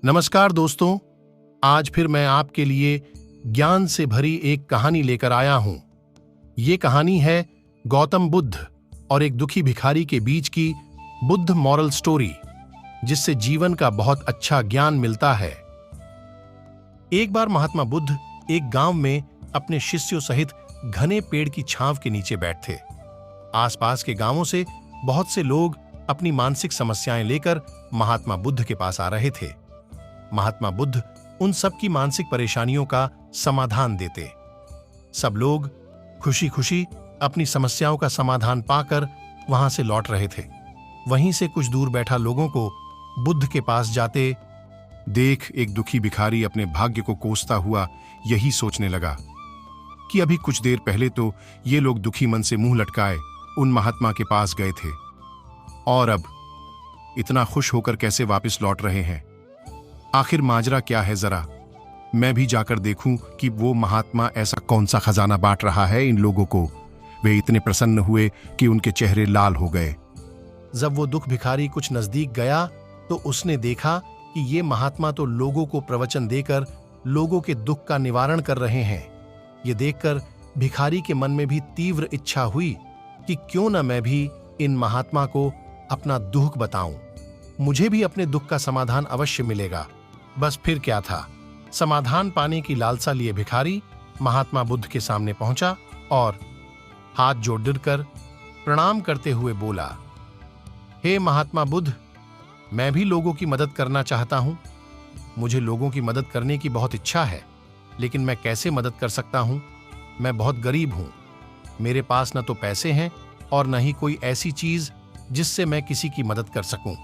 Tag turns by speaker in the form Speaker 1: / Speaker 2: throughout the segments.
Speaker 1: नमस्कार दोस्तों, आज फिर मैं आपके लिए ज्ञान से भरी एक कहानी लेकर आया हूं। ये कहानी है गौतम बुद्ध और एक दुखी भिखारी के बीच की बुद्ध मॉरल स्टोरी, जिससे जीवन का बहुत अच्छा ज्ञान मिलता है। एक बार महात्मा बुद्ध एक गांव में अपने शिष्यों सहित घने पेड़ की छांव के नीचे बैठे। आसपास के गांवों से बहुत से लोग अपनी मानसिक समस्याएं लेकर महात्मा बुद्ध के पास आ रहे थे। महात्मा बुद्ध उन सब की मानसिक परेशानियों का समाधान देते। सब लोग खुशी खुशी अपनी समस्याओं का समाधान पाकर वहां से लौट रहे थे। वहीं से कुछ दूर बैठा लोगों को बुद्ध के पास जाते देख एक दुखी भिखारी अपने भाग्य को कोसता हुआ यही सोचने लगा कि अभी कुछ देर पहले तो ये लोग दुखी मन से मुंह लटकाए उन महात्मा के पास गए थे, और अब इतना खुश होकर कैसे वापस लौट रहे हैं। आखिर माजरा क्या है, जरा मैं भी जाकर देखूं कि वो महात्मा ऐसा कौन सा खजाना बांट रहा है इन लोगों को। वे इतने प्रसन्न हुए कि उनके चेहरे लाल हो गए। जब वो दुख भिखारी कुछ नजदीक गया तो उसने देखा कि ये महात्मा तो लोगों को प्रवचन देकर लोगों के दुख का निवारण कर रहे हैं। ये देखकर भिखारी के मन में भी तीव्र इच्छा हुई कि क्यों न मैं भी इन महात्मा को अपना दुख बताऊं। मुझे भी अपने दुख का समाधान अवश्य मिलेगा। बस फिर क्या था, समाधान पाने की लालसा लिए भिखारी महात्मा बुद्ध के सामने पहुंचा और हाथ जोड़कर प्रणाम करते हुए बोला, हे महात्मा बुद्ध, मैं भी लोगों की मदद करना चाहता हूं। मुझे लोगों की मदद करने की बहुत इच्छा है, लेकिन मैं कैसे मदद कर सकता हूं? मैं बहुत गरीब हूं। मेरे पास न तो पैसे हैं और न ही कोई ऐसी चीज जिससे मैं किसी की मदद कर सकूं।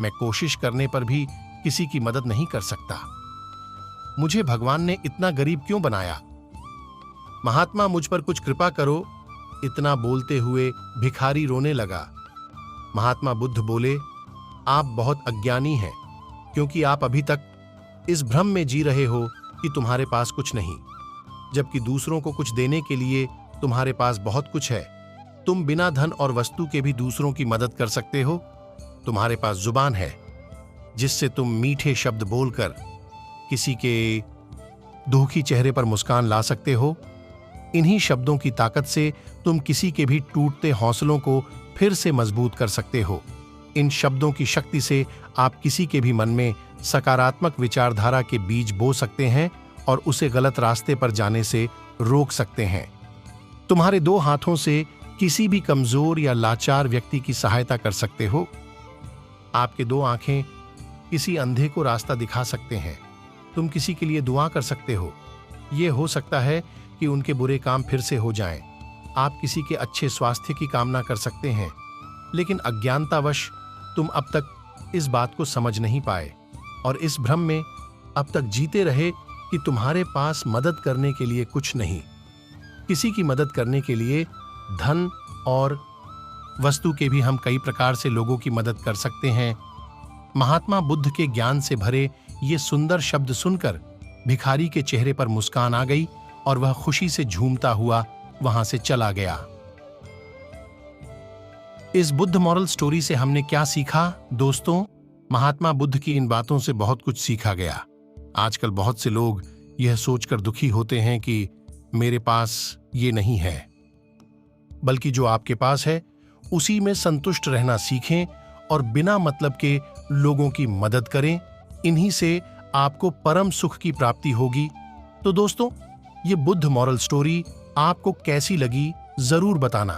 Speaker 1: मैं कोशिश करने पर भी किसी की मदद नहीं कर सकता। मुझे भगवान ने इतना गरीब क्यों बनाया? महात्मा, मुझ पर कुछ कृपा करो। इतना बोलते हुए भिखारी रोने लगा। महात्मा बुद्ध बोले, आप बहुत अज्ञानी हैं, क्योंकि आप अभी तक इस भ्रम में जी रहे हो कि तुम्हारे पास कुछ नहीं, जबकि दूसरों को कुछ देने के लिए तुम्हारे पास बहुत कुछ है। तुम बिना धन और वस्तु के भी दूसरों की मदद कर सकते हो। तुम्हारे पास जुबान है, जिससे तुम मीठे शब्द बोलकर किसी के दुखी चेहरे पर मुस्कान ला सकते हो। इन्हीं शब्दों की ताकत से तुम किसी के भी टूटते हौसलों को फिर से मजबूत कर सकते हो। इन शब्दों की शक्ति से आप किसी के भी मन में सकारात्मक विचारधारा के बीज बो सकते हैं और उसे गलत रास्ते पर जाने से रोक सकते हैं। तुम्हारे दो हाथों से किसी भी कमजोर या लाचार व्यक्ति की सहायता कर सकते हो। आपके दो आंखें किसी अंधे को रास्ता दिखा सकते हैं। तुम किसी के लिए दुआ कर सकते हो। यह हो सकता है कि उनके बुरे काम फिर से हो जाएं। आप किसी के अच्छे स्वास्थ्य की कामना कर सकते हैं, लेकिन अज्ञानतावश तुम अब तक इस बात को समझ नहीं पाए और इस भ्रम में अब तक जीते रहे कि तुम्हारे पास मदद करने के लिए कुछ नहीं। किसी की मदद करने के लिए धन और वस्तु के भी हम कई प्रकार से लोगों की मदद कर सकते हैं। महात्मा बुद्ध के ज्ञान से भरे ये सुंदर शब्द सुनकर भिखारी के चेहरे पर मुस्कान आ गई और वह खुशी से झूमता हुआ वहां से चला गया। इस बुद्ध मॉरल स्टोरी से हमने क्या सीखा दोस्तों? महात्मा बुद्ध की इन बातों से बहुत कुछ सीखा गया। आजकल बहुत से लोग यह सोचकर दुखी होते हैं कि मेरे पास ये नहीं है, बल्कि जो आपके पास है उसी में संतुष्ट रहना सीखें और बिना मतलब के लोगों की मदद करें। इन्हीं से आपको परम सुख की प्राप्ति होगी। तो दोस्तों, ये बुद्ध मॉरल स्टोरी आपको कैसी लगी जरूर बताना।